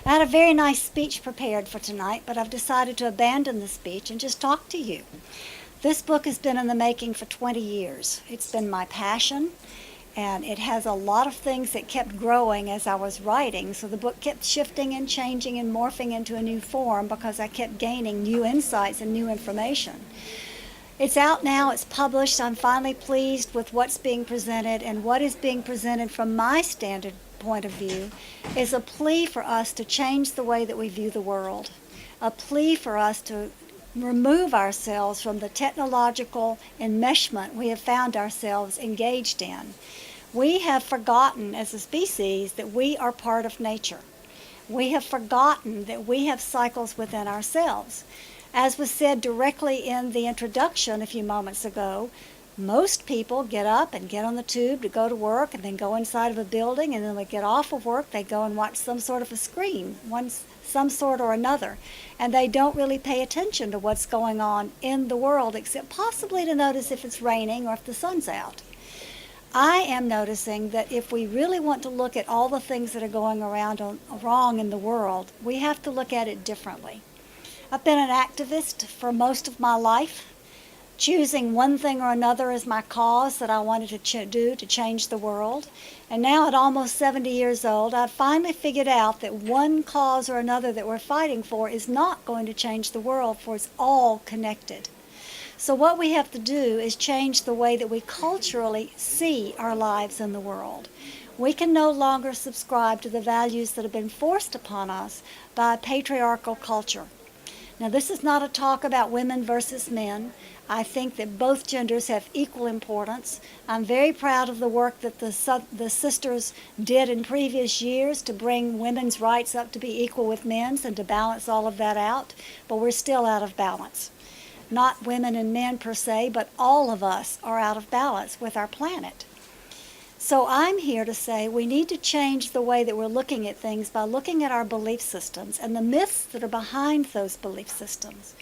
I had a very nice speech prepared for tonight, but I've decided to abandon the speech and just talk to you. This book has been in the making for 20 years. It's been my passion, and it has a lot of things that kept growing as I was writing, so the book kept shifting and changing and morphing into a new form because I kept gaining new insights and new information. It's out now, it's published. I'm finally pleased with what's being presented, and what is being presented from my standard point of view is a plea for us to change the way that we view the world, a plea for us to remove ourselves from the technological enmeshment we have found ourselves engaged in. We have forgotten as a species that we are part of nature. We have forgotten that we have cycles within ourselves. As was said directly in the introduction a few moments ago, most people get up and get on the tube to go to work and then go inside of a building, and then when they get off of work, they go and watch some sort of a screen, some sort or another, and they don't really pay attention to what's going on in the world except possibly to notice if it's raining or if the sun's out. I am noticing that if we really want to look at all the things that are going around wrong in the world, we have to look at it differently. I've been an activist for most of my life, choosing one thing or another as my cause that I wanted to do to change the world. And now at almost 70 years old, I've finally figured out that one cause or another that we're fighting for is not going to change the world, for it's all connected. So what we have to do is change the way that we culturally see our lives in the world. We can no longer subscribe to the values that have been forced upon us by a patriarchal culture. Now, this is not a talk about women versus men. I think that both genders have equal importance. I'm very proud of the work that the sisters did in previous years to bring women's rights up to be equal with men's and to balance all of that out, but we're still out of balance. Not women and men per se, but all of us are out of balance with our planet. So I'm here to say we need to change the way that we're looking at things by looking at our belief systems and the myths that are behind those belief systems.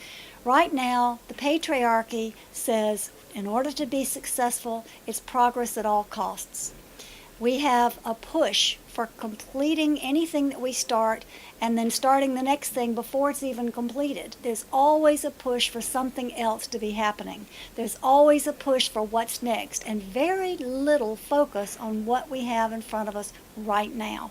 Right now, the patriarchy says in order to be successful, it's progress at all costs. We have a push for completing anything that we start and then starting the next thing before it's even completed. There's always a push for something else to be happening. There's always a push for what's next, and very little focus on what we have in front of us right now.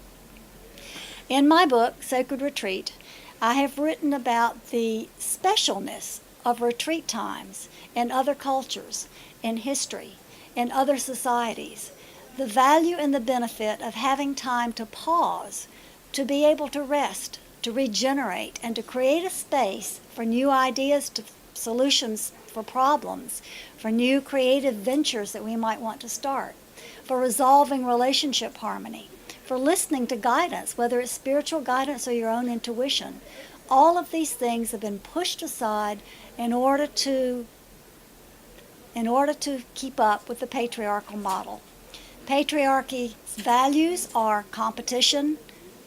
In my book, Sacred Retreat, I have written about the specialness of retreat times in other cultures, in history, in other societies. The value and the benefit of having time to pause, to be able to rest, to regenerate, and to create a space for new ideas, to solutions for problems, for new creative ventures that we might want to start, for resolving relationship harmony, for listening to guidance, whether it's spiritual guidance or your own intuition. All of these things have been pushed aside in order to keep up with the patriarchal model. Patriarchy's values are competition,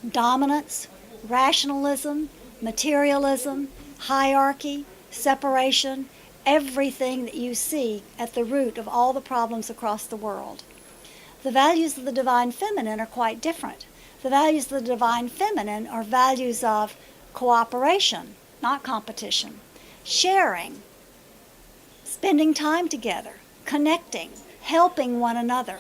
dominance, rationalism, materialism, hierarchy, separation, everything that you see at the root of all the problems across the world. The values of the divine feminine are quite different. The values of the divine feminine are values of cooperation, not competition, sharing, spending time together, connecting, helping one another.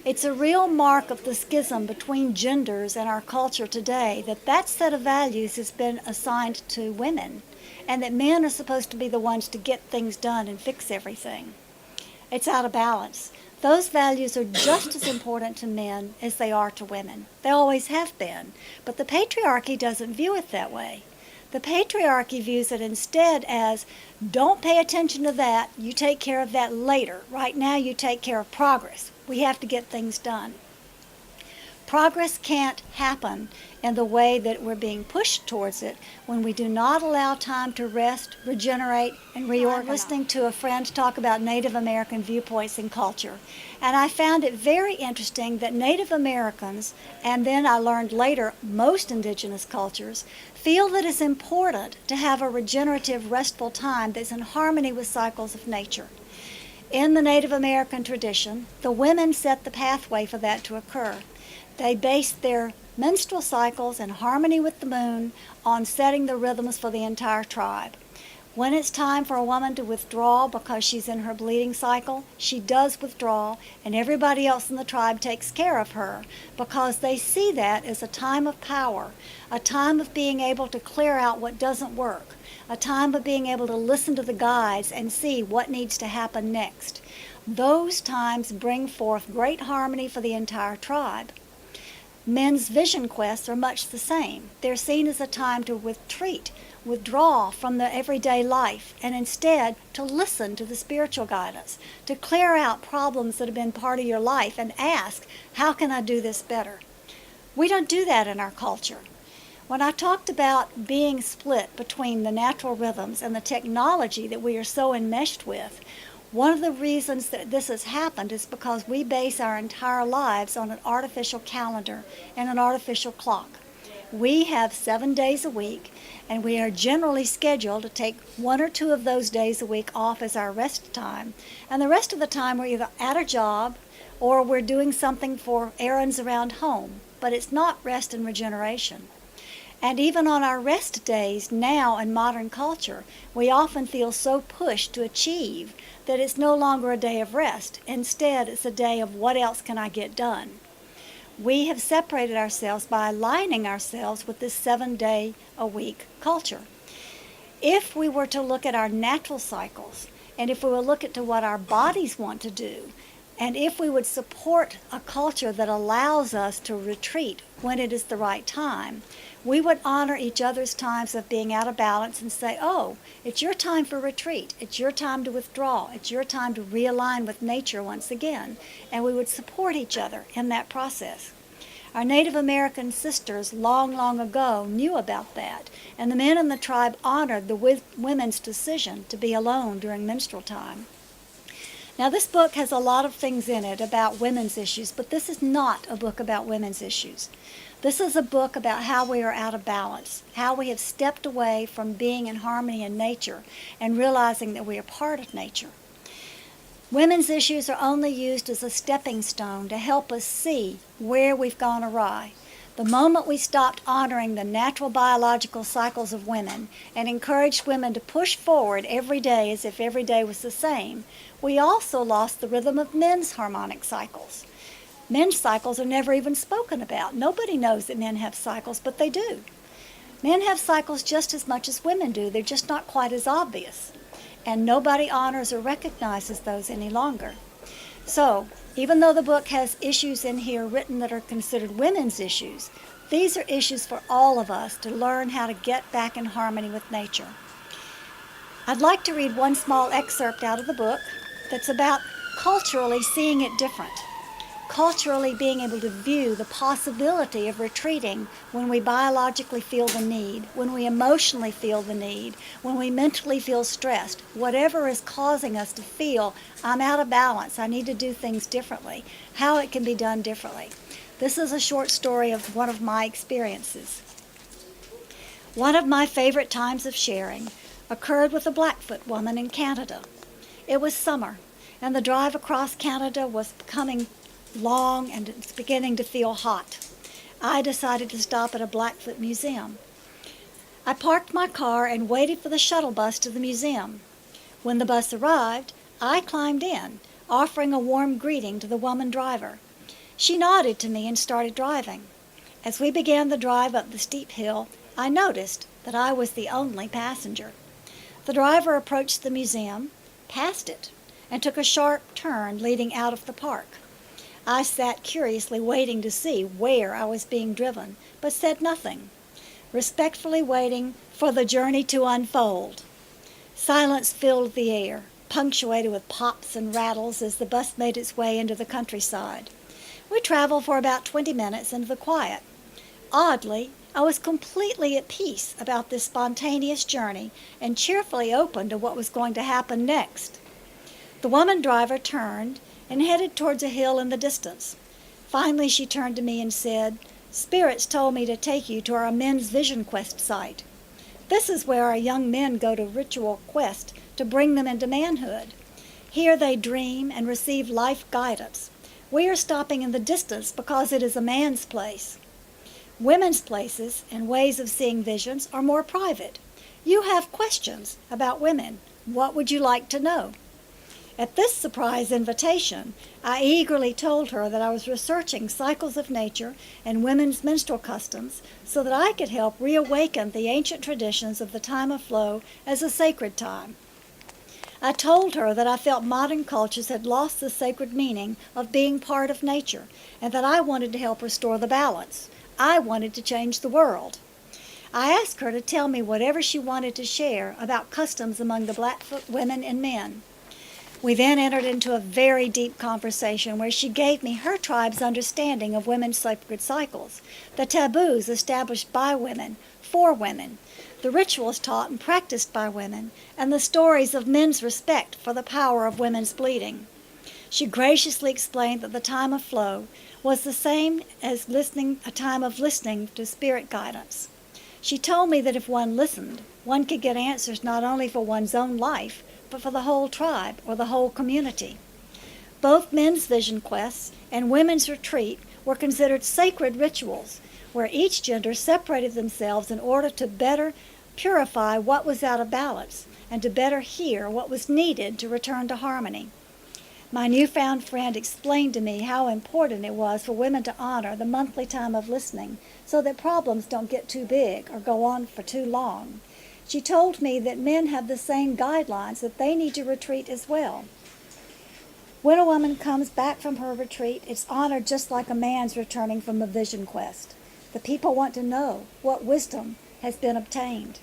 It's a real mark of the schism between genders in our culture today that set of values has been assigned to women, and that men are supposed to be the ones to get things done and fix everything. It's out of balance. Those values are just as important to men as they are to women. They always have been, but the patriarchy doesn't view it that way. The patriarchy views it instead as, don't pay attention to that, you take care of that later. Right now you take care of progress. We have to get things done. Progress can't happen in the way that we're being pushed towards it when we do not allow time to rest, regenerate, and reorganize. I'm listening to a friend talk about Native American viewpoints and culture, and I found it very interesting that Native Americans, and then I learned later most indigenous cultures, feel that it's important to have a regenerative, restful time that's in harmony with cycles of nature. In the Native American tradition, the women set the pathway for that to occur. They based their menstrual cycles in harmony with the moon on setting the rhythms for the entire tribe. When it's time for a woman to withdraw because she's in her bleeding cycle, she does withdraw, and everybody else in the tribe takes care of her because they see that as a time of power, a time of being able to clear out what doesn't work, a time of being able to listen to the guides and see what needs to happen next. Those times bring forth great harmony for the entire tribe. Men's vision quests are much the same. They're seen as a time to withdraw from the everyday life, and instead to listen to the spiritual guidance, to clear out problems that have been part of your life and ask, how can I do this better? We don't do that in our culture. When I talked about being split between the natural rhythms and the technology that we are so enmeshed with, one of the reasons that this has happened is because we base our entire lives on an artificial calendar and an artificial clock. We have 7 days a week, and we are generally scheduled to take 1 or 2 of those days a week off as our rest time. And the rest of the time we're either at a job or we're doing something for errands around home. But it's not rest and regeneration. And even on our rest days now in modern culture, we often feel so pushed to achieve that it's no longer a day of rest. Instead, it's a day of what else can I get done. We have separated ourselves by aligning ourselves with this 7-day-a-week culture. If we were to look at our natural cycles, and if we would look at to what our bodies want to do, and if we would support a culture that allows us to retreat when it is the right time, we would honor each other's times of being out of balance and say, oh, it's your time for retreat. It's your time to withdraw. It's your time to realign with nature once again. And we would support each other in that process. Our Native American sisters long, long ago knew about that, and the men in the tribe honored the women's decision to be alone during menstrual time. Now, this book has a lot of things in it about women's issues, but this is not a book about women's issues. This is a book about how we are out of balance, how we have stepped away from being in harmony in nature and realizing that we are part of nature. Women's issues are only used as a stepping stone to help us see where we've gone awry. The moment we stopped honoring the natural biological cycles of women and encouraged women to push forward every day as if every day was the same, we also lost the rhythm of men's harmonic cycles. Men's cycles are never even spoken about. Nobody knows that men have cycles, but they do. Men have cycles just as much as women do. They're just not quite as obvious. And nobody honors or recognizes those any longer. So, even though the book has issues in here written that are considered women's issues, these are issues for all of us to learn how to get back in harmony with nature. I'd like to read one small excerpt out of the book that's about culturally seeing it different. Culturally being able to view the possibility of retreating when we biologically feel the need, when we emotionally feel the need, when we mentally feel stressed, whatever is causing us to feel, I'm out of balance, I need to do things differently, how it can be done differently. This is a short story of one of my experiences. One of my favorite times of sharing occurred with a Blackfoot woman in Canada. It was summer, and the drive across Canada was becoming long and it's beginning to feel hot. I decided to stop at a Blackfoot museum. I parked my car and waited for the shuttle bus to the museum. When the bus arrived, I climbed in, offering a warm greeting to the woman driver. She nodded to me and started driving. As we began the drive up the steep hill, I noticed that I was the only passenger. The driver approached the museum, passed it, and took a sharp turn leading out of the park. I sat curiously waiting to see where I was being driven, but said nothing, respectfully waiting for the journey to unfold. Silence filled the air, punctuated with pops and rattles as the bus made its way into the countryside. We traveled for about 20 minutes into the quiet. Oddly, I was completely at peace about this spontaneous journey and cheerfully open to what was going to happen next. The woman driver turned and headed towards a hill in the distance. Finally, she turned to me and said, "Spirits told me to take you to our men's vision quest site. This is where our young men go to ritual quest to bring them into manhood. Here they dream and receive life guidance. We are stopping in the distance because it is a man's place." Women's places and ways of seeing visions are more private. You have questions about women. What would you like to know? At this surprise invitation, I eagerly told her that I was researching cycles of nature and women's menstrual customs so that I could help reawaken the ancient traditions of the time of flow as a sacred time. I told her that I felt modern cultures had lost the sacred meaning of being part of nature and that I wanted to help restore the balance. I wanted to change the world. I asked her to tell me whatever she wanted to share about customs among the Blackfoot women and men. We then entered into a very deep conversation where she gave me her tribe's understanding of women's sacred cycles, the taboos established by women, for women, the rituals taught and practiced by women, and the stories of men's respect for the power of women's bleeding. She graciously explained that the time of flow was the same as a time of listening to spirit guidance. She told me that if one listened, one could get answers not only for one's own life, but for the whole tribe or the whole community. Both men's vision quests and women's retreat were considered sacred rituals, where each gender separated themselves in order to better purify what was out of balance and to better hear what was needed to return to harmony. My newfound friend explained to me how important it was for women to honor the monthly time of listening so that problems don't get too big or go on for too long. She told me that men have the same guidelines, that they need to retreat as well. When a woman comes back from her retreat, it's honored just like a man's returning from a vision quest. The people want to know what wisdom has been obtained.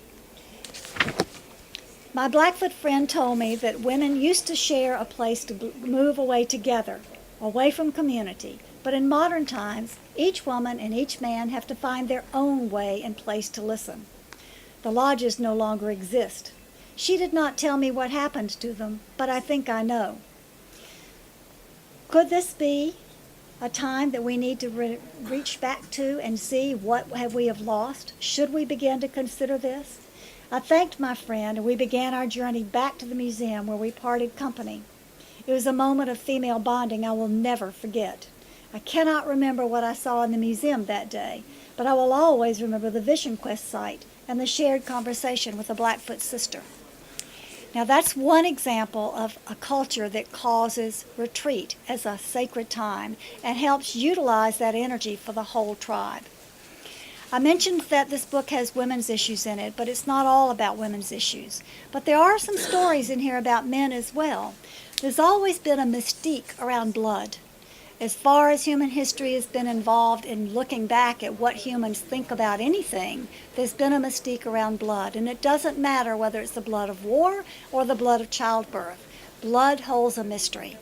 My Blackfoot friend told me that women used to share a place to move away together, away from community. But in modern times, each woman and each man have to find their own way and place to listen. The lodges no longer exist. She did not tell me what happened to them, but I think I know. Could this be a time that we need to reach back to and see what we have lost? Should we begin to consider this? I thanked my friend, and we began our journey back to the museum where we parted company. It was a moment of female bonding I will never forget. I cannot remember what I saw in the museum that day, but I will always remember the Vision Quest site and the shared conversation with a Blackfoot sister. Now that's one example of a culture that causes retreat as a sacred time and helps utilize that energy for the whole tribe. I mentioned that this book has women's issues in it, but it's not all about women's issues. But there are some stories in here about men as well. There's always been a mystique around blood. As far as human history has been involved in looking back at what humans think about anything, there's been a mystique around blood. And it doesn't matter whether it's the blood of war or the blood of childbirth. Blood holds a mystery.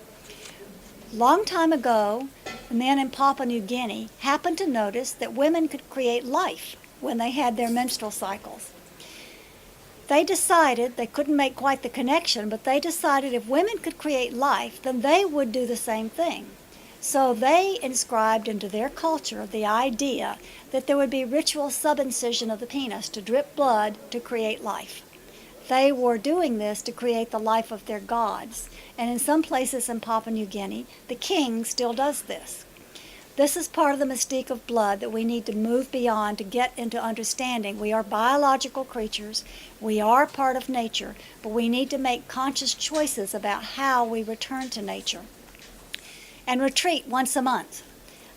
Long time ago, men in Papua New Guinea happened to notice that women could create life when they had their menstrual cycles. They decided, they couldn't make quite the connection, but they decided if women could create life, then they would do the same thing. So they inscribed into their culture the idea that there would be ritual subincision of the penis to drip blood to create life. They were doing this to create the life of their gods. And in some places in Papua New Guinea, the king still does this. This is part of the mystique of blood that we need to move beyond to get into understanding. We are biological creatures. We are part of nature, but we need to make conscious choices about how we return to nature. And retreat once a month.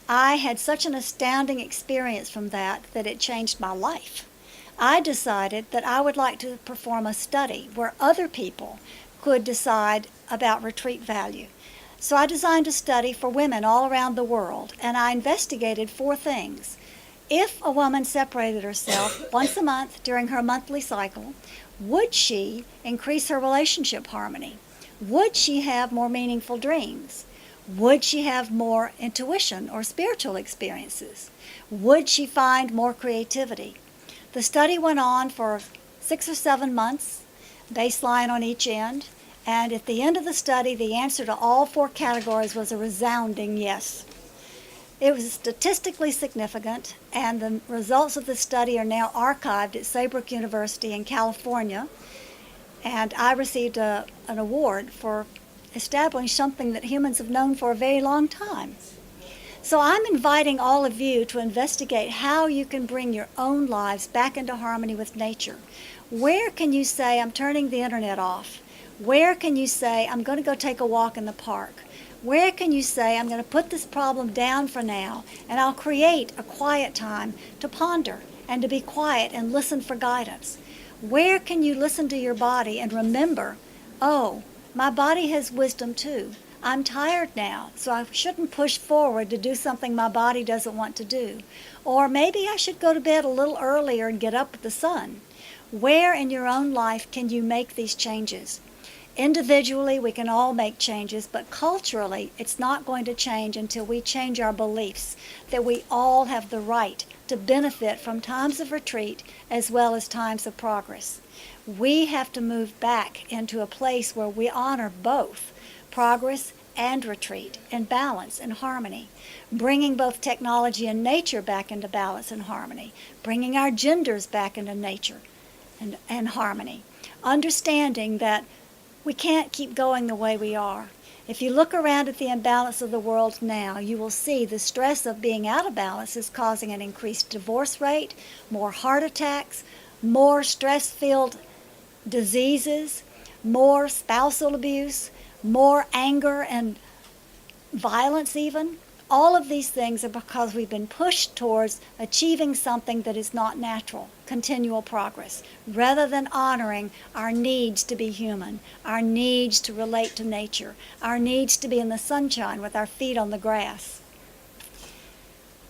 I had such an astounding experience from that it changed my life. I decided that I would like to perform a study where other people could decide about retreat value. So I designed a study for women all around the world, and I investigated 4 things. If a woman separated herself once a month during her monthly cycle, would she increase her relationship harmony? Would she have more meaningful dreams? Would she have more intuition or spiritual experiences? Would she find more creativity? The study went on for 6 or 7 months, baseline on each end, and at the end of the study, the answer to all 4 categories was a resounding yes. It was statistically significant, and the results of the study are now archived at Saybrook University in California, and I received an award for establishing something that humans have known for a very long time. So I'm inviting all of you to investigate how you can bring your own lives back into harmony with nature. Where can you say, I'm turning the internet off? Where can you say, I'm going to go take a walk in the park? Where can you say, I'm going to put this problem down for now, and I'll create a quiet time to ponder and to be quiet and listen for guidance? Where can you listen to your body and remember, oh, my body has wisdom too. I'm tired now, so I shouldn't push forward to do something my body doesn't want to do. Or maybe I should go to bed a little earlier and get up with the sun. Where in your own life can you make these changes? Individually, we can all make changes, but culturally, it's not going to change until we change our beliefs that we all have the right to benefit from times of retreat as well as times of progress. We have to move back into a place where we honor both progress and retreat in balance and harmony, bringing both technology and nature back into balance and harmony, bringing our genders back into nature and harmony, understanding that we can't keep going the way we are. If you look around at the imbalance of the world now, you will see the stress of being out of balance is causing an increased divorce rate, more heart attacks, more stress-filled diseases, more spousal abuse, more anger and violence even. All of these things are because we've been pushed towards achieving something that is not natural, continual progress, rather than honoring our needs to be human, our needs to relate to nature, our needs to be in the sunshine with our feet on the grass.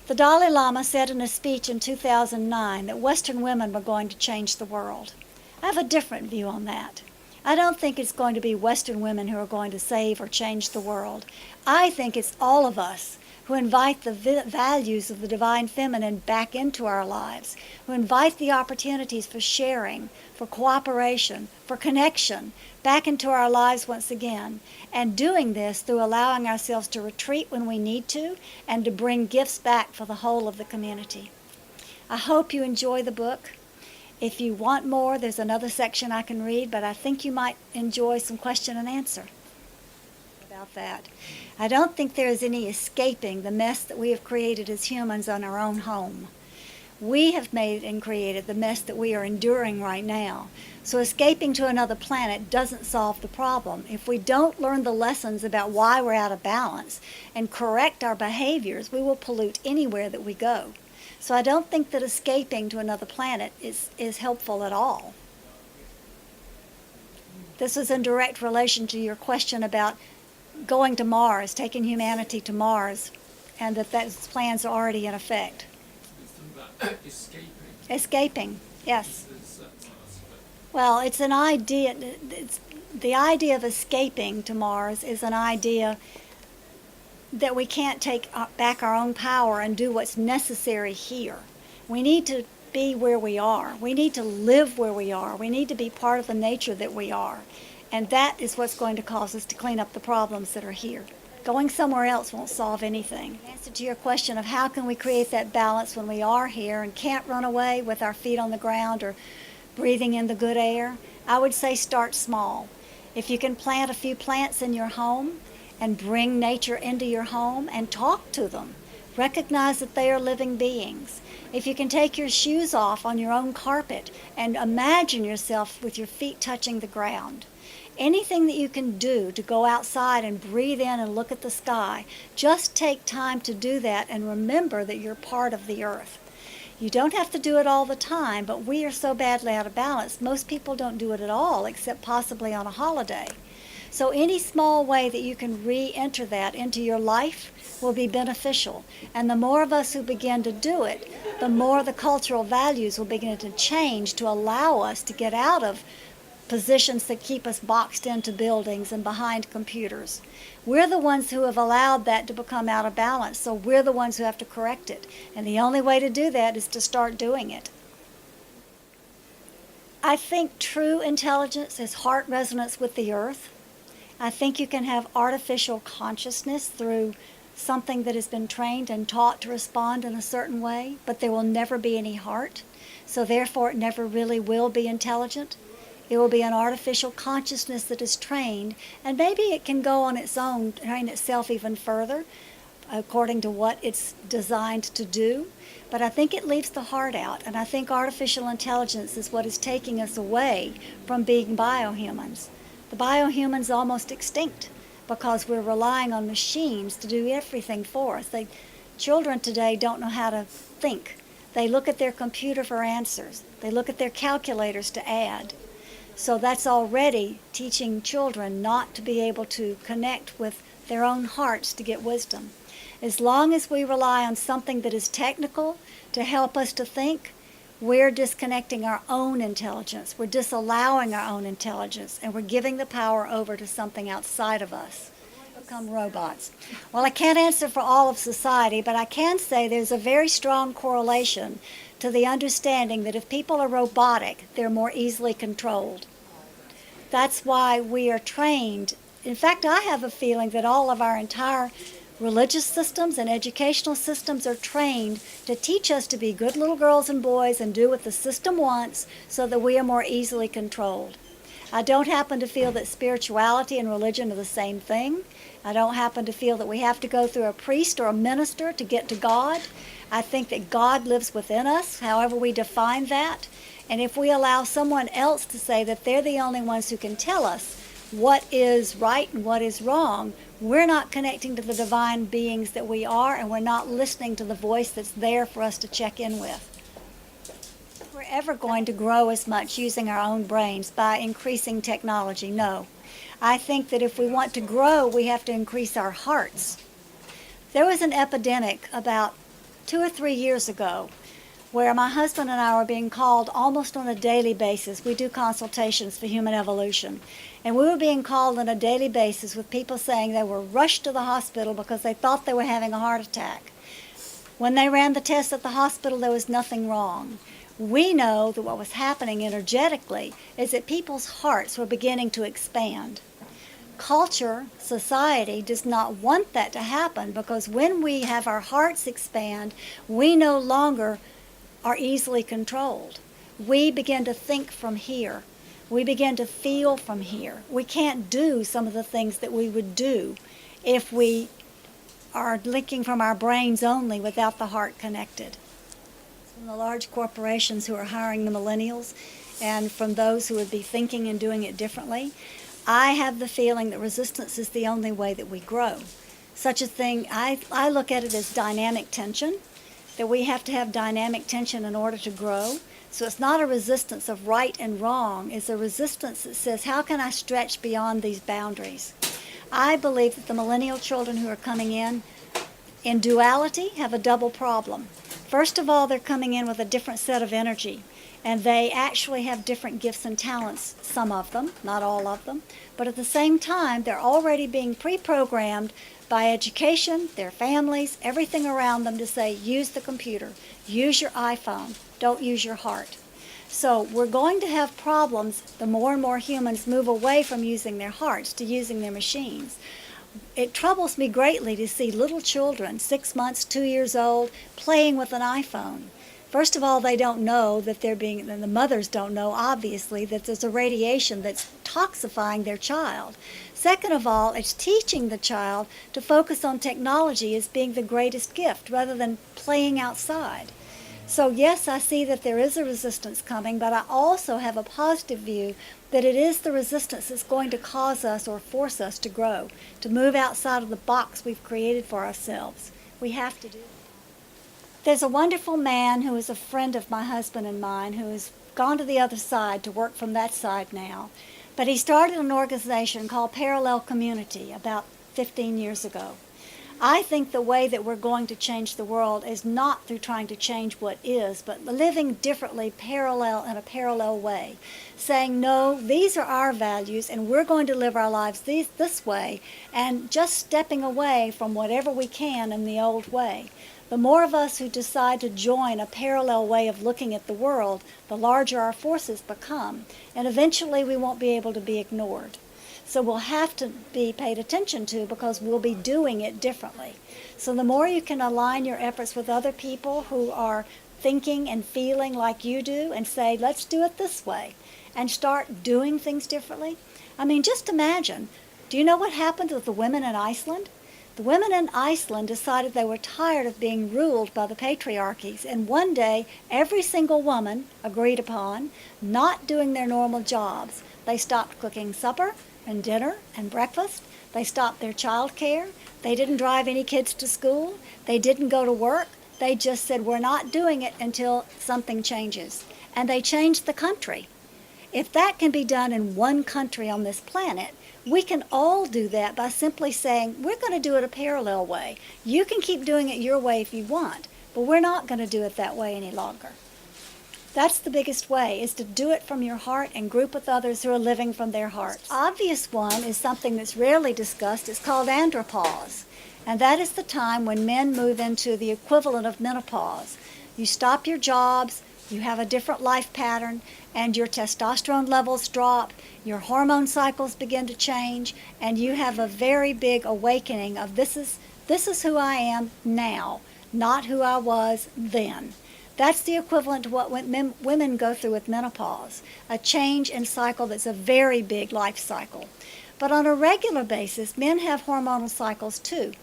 The Dalai Lama said in a speech in 2009 that Western women were going to change the world. I have a different view on that. I don't think it's going to be Western women who are going to save or change the world. I think it's all of us who invite the values of the divine feminine back into our lives, who invite the opportunities for sharing, for cooperation, for connection back into our lives once again, and doing this through allowing ourselves to retreat when we need to and to bring gifts back for the whole of the community. I hope you enjoy the book. If you want more, there's another section I can read, but I think you might enjoy some question and answer about that. I don't think there is any escaping the mess that we have created as humans on our own home. We have made and created the mess that we are enduring right now. So escaping to another planet doesn't solve the problem. If we don't learn the lessons about why we're out of balance and correct our behaviors, we will pollute anywhere that we go. So I don't think that escaping to another planet is helpful at all. This was in direct relation to your question about going to Mars, taking humanity to Mars, and that those plans are already in effect. Escaping. Escaping, yes. Well, it's an idea. The idea of escaping to Mars is an idea that we can't take back our own power and do what's necessary here. We need to be where we are. We need to live where we are. We need to be part of the nature that we are. And that is what's going to cause us to clean up the problems that are here. Going somewhere else won't solve anything. In answer to your question of how can we create that balance when we are here and can't run away with our feet on the ground or breathing in the good air, I would say start small. If you can plant a few plants in your home, and bring nature into your home and talk to them. Recognize that they are living beings. If you can take your shoes off on your own carpet and imagine yourself with your feet touching the ground. Anything that you can do to go outside and breathe in and look at the sky, just take time to do that and remember that you're part of the earth. You don't have to do it all the time, but we are so badly out of balance, most people don't do it at all except possibly on a holiday. So any small way that you can re-enter that into your life will be beneficial. And the more of us who begin to do it, the more the cultural values will begin to change to allow us to get out of positions that keep us boxed into buildings and behind computers. We're the ones who have allowed that to become out of balance, so we're the ones who have to correct it. And the only way to do that is to start doing it. I think true intelligence is heart resonance with the earth. I think you can have artificial consciousness through something that has been trained and taught to respond in a certain way, but there will never be any heart, so therefore it never really will be intelligent. It will be an artificial consciousness that is trained, and maybe it can go on its own, train itself even further, according to what it's designed to do. But I think it leaves the heart out, and I think artificial intelligence is what is taking us away from being biohumans. The biohuman's almost extinct because we're relying on machines to do everything for us. Children today don't know how to think. They look at their computer for answers. They look at their calculators to add. So that's already teaching children not to be able to connect with their own hearts to get wisdom. As long as we rely on something that is technical to help us to think, we're disconnecting our own intelligence. We're disallowing our own intelligence, and we're giving the power over to something outside of us. Become robots. Well, I can't answer for all of society, but I can say there's a very strong correlation to the understanding that if people are robotic, they're more easily controlled. That's why we are trained. In fact, I have a feeling that all of our entire religious systems and educational systems are trained to teach us to be good little girls and boys and do what the system wants so that we are more easily controlled. I don't happen to feel that spirituality and religion are the same thing. I don't happen to feel that we have to go through a priest or a minister to get to God. I think that God lives within us, however we define that. And if we allow someone else to say that they're the only ones who can tell us what is right and what is wrong, we're not connecting to the divine beings that we are, and we're not listening to the voice that's there for us to check in with. We're ever going to grow as much using our own brains by increasing technology? No. I think that if we want to grow, we have to increase our hearts. There was an epidemic about 2 or 3 years ago where my husband and I were being called almost on a daily basis. We do consultations for human evolution. And we were being called on a daily basis with people saying they were rushed to the hospital because they thought they were having a heart attack. When they ran the tests at the hospital, there was nothing wrong. We know that what was happening energetically is that people's hearts were beginning to expand. Culture, society, does not want that to happen because when we have our hearts expand, we no longer are easily controlled. We begin to think from here. We begin to feel from here. We can't do some of the things that we would do if we are linking from our brains only without the heart connected. From the large corporations who are hiring the millennials and from those who would be thinking and doing it differently, I have the feeling that resistance is the only way that we grow. Such a thing, I look at it as dynamic tension, that we have to have dynamic tension in order to grow. So it's not a resistance of right and wrong. It's a resistance that says, how can I stretch beyond these boundaries? I believe that the millennial children who are coming in duality, have a double problem. First of all, they're coming in with a different set of energy, and they actually have different gifts and talents, some of them, not all of them. But at the same time, they're already being pre-programmed by education, their families, everything around them to say, use the computer, use your iPhone, don't use your heart. So we're going to have problems the more and more humans move away from using their hearts to using their machines. It troubles me greatly to see little children, 6 months, 2 years old, playing with an iPhone. First of all, they don't know that and the mothers don't know, obviously, that there's a radiation that's toxifying their child. Second of all, it's teaching the child to focus on technology as being the greatest gift rather than playing outside. So yes, I see that there is a resistance coming, but I also have a positive view that it is the resistance that's going to cause us or force us to grow, to move outside of the box we've created for ourselves. We have to do it. There's a wonderful man who is a friend of my husband and mine who has gone to the other side to work from that side now. But he started an organization called Parallel Community about 15 years ago. I think the way that we're going to change the world is not through trying to change what is, but living differently, in a parallel way. Saying, no, these are our values, and we're going to live our lives this way, and just stepping away from whatever we can in the old way. The more of us who decide to join a parallel way of looking at the world, the larger our forces become, and eventually we won't be able to be ignored. So we'll have to be paid attention to because we'll be doing it differently. So the more you can align your efforts with other people who are thinking and feeling like you do and say, let's do it this way, and start doing things differently. I mean, just imagine, do you know what happened with the women in Iceland? The women in Iceland decided they were tired of being ruled by the patriarchies, and one day every single woman agreed upon not doing their normal jobs. They stopped cooking supper and dinner and breakfast. They stopped their child care. They didn't drive any kids to school. They didn't go to work. They just said, we're not doing it until something changes. And they changed the country. If that can be done in one country on this planet, we can all do that by simply saying, we're going to do it a parallel way. You can keep doing it your way if you want, but we're not going to do it that way any longer. That's the biggest way, is to do it from your heart and group with others who are living from their hearts. The obvious one is something that's rarely discussed. It's called Andropause. And that is the time when men move into the equivalent of menopause. You stop your jobs, you have a different life pattern, and your testosterone levels drop, your hormone cycles begin to change, and you have a very big awakening of this is who I am now, not who I was then. That's the equivalent to what women go through with menopause, a change in cycle that's a very big life cycle. But on a regular basis, men have hormonal cycles too.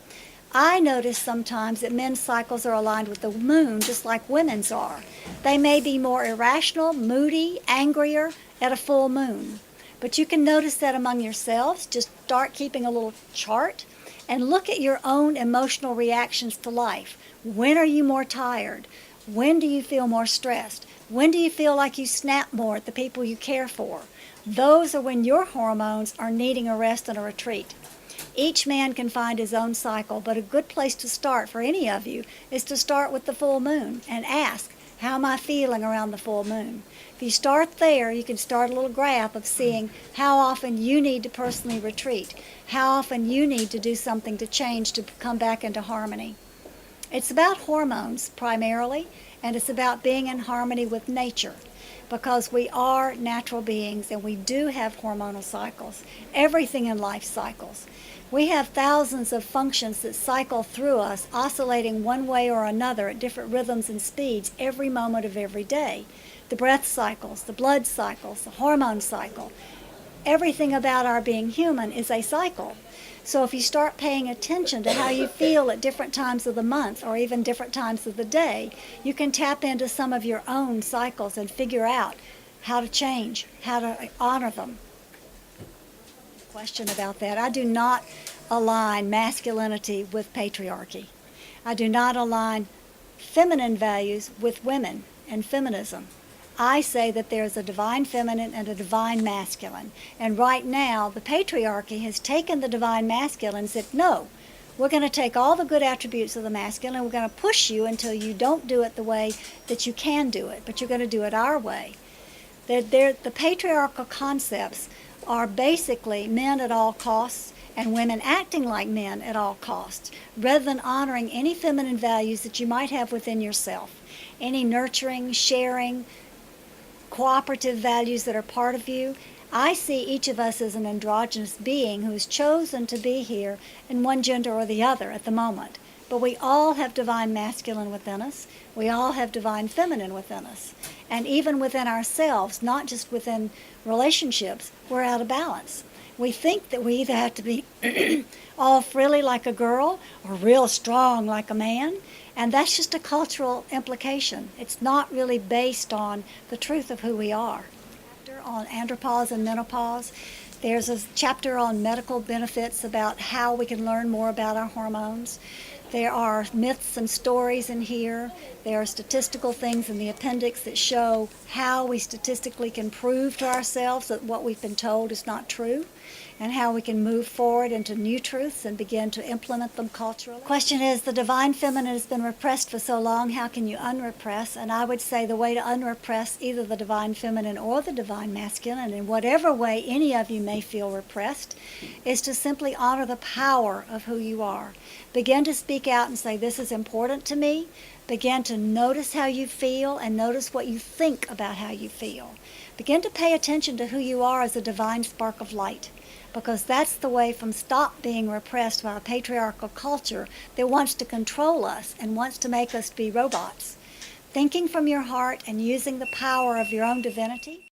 I notice sometimes that men's cycles are aligned with the moon, just like women's are. They may be more irrational, moody, angrier at a full moon. But you can notice that among yourselves. Just start keeping a little chart and look at your own emotional reactions to life. When are you more tired? When do you feel more stressed? When do you feel like you snap more at the people you care for? Those are when your hormones are needing a rest and a retreat. Each man can find his own cycle, but a good place to start for any of you is to start with the full moon and ask, how am I feeling around the full moon? If you start there, you can start a little graph of seeing how often you need to personally retreat, how often you need to do something to change to come back into harmony. It's about hormones primarily, and it's about being in harmony with nature, because we are natural beings and we do have hormonal cycles. Everything in life cycles. We have thousands of functions that cycle through us, oscillating one way or another at different rhythms and speeds every moment of every day. The breath cycles, the blood cycles, the hormone cycle. Everything about our being human is a cycle. So if you start paying attention to how you feel at different times of the month or even different times of the day, you can tap into some of your own cycles and figure out how to change, how to honor them. Question about that. I do not align masculinity with patriarchy. I do not align feminine values with women and feminism. I say that there's a divine feminine and a divine masculine. And right now, the patriarchy has taken the divine masculine and said, no, we're going to take all the good attributes of the masculine and we're going to push you until you don't do it the way that you can do it, but you're going to do it our way. The patriarchal concepts are basically men at all costs and women acting like men at all costs, rather than honoring any feminine values that you might have within yourself, any nurturing, sharing, cooperative values that are part of you. I see each of us as an androgynous being who has chosen to be here in one gender or the other at the moment. But we all have divine masculine within us. We all have divine feminine within us. And even within ourselves, not just within relationships, we're out of balance. We think that we either have to be all frilly like a girl or real strong like a man. And that's just a cultural implication. It's not really based on the truth of who we are. On andropause and menopause, there's a chapter on medical benefits about how we can learn more about our hormones. There are myths and stories in here. There are statistical things in the appendix that show how we statistically can prove to ourselves that what we've been told is not true, and how we can move forward into new truths and begin to implement them culturally. The question is, the divine feminine has been repressed for so long, how can you unrepress? And I would say the way to unrepress either the divine feminine or the divine masculine, in whatever way any of you may feel repressed, is to simply honor the power of who you are. Begin to speak out and say, this is important to me. Begin to notice how you feel and notice what you think about how you feel. Begin to pay attention to who you are as a divine spark of light, because that's the way from stop being repressed by a patriarchal culture that wants to control us and wants to make us be robots. Thinking from your heart and using the power of your own divinity.